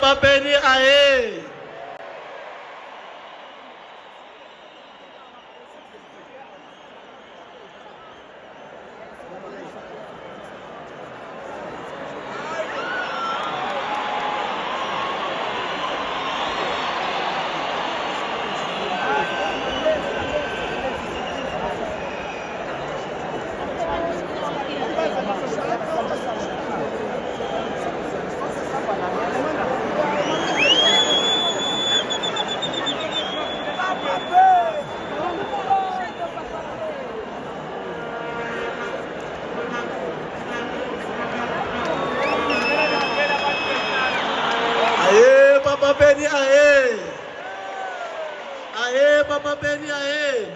Papa Penny aye. Aye, Papa Penny aye. Aye, Papa Penny aye.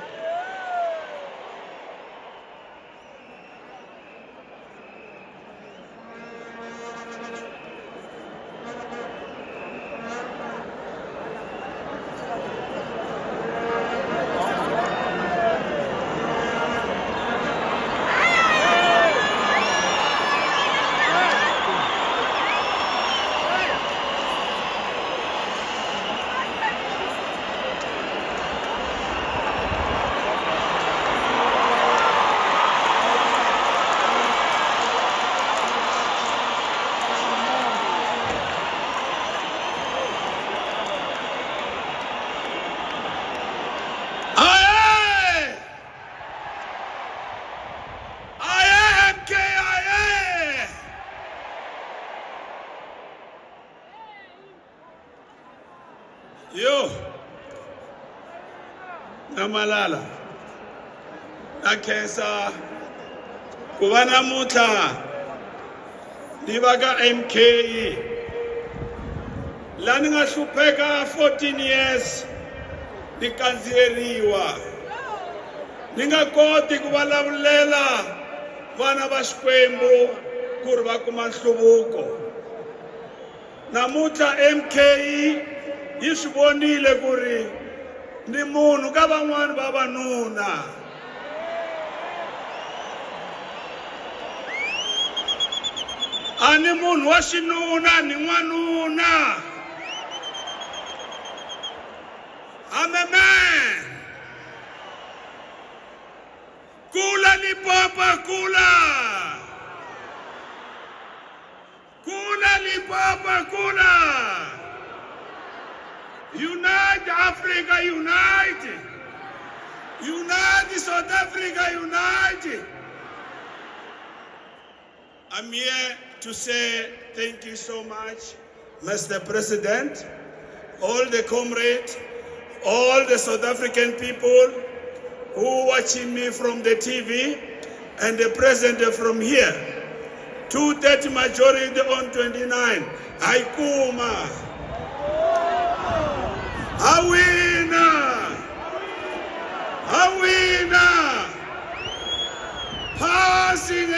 Aye. Aye, MK aye. Yo. Namalala. Nakhensa kuva namuntlha ni va ka MK la ni nga hlupheka 14 years ni kandziyeriwa ni nga koti ku vulavulela vana va Xikwembu ku ri va kuma nhluvuko. Namuntlha MK yi swi vonile ku ri ni munhu ka van'wani vavanuna. A ni munhu wa xinuna ni n'wanuna. I'm a man. Kula Limpopo, kula. Kula Limpopo, kula. Unite Africa, unite. Unite South Africa, unite. I'm here to say thank you so much, Mr. President, all the comrades, all the South African people who are watching me from the TV and the president from here. 230 majority on 29. Haikuma. Awina. Awina. Passing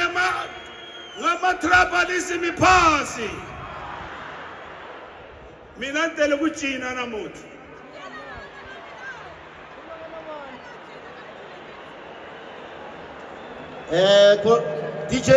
ngama tribalism phasi. Mina ntele ku cina namutlha. DJ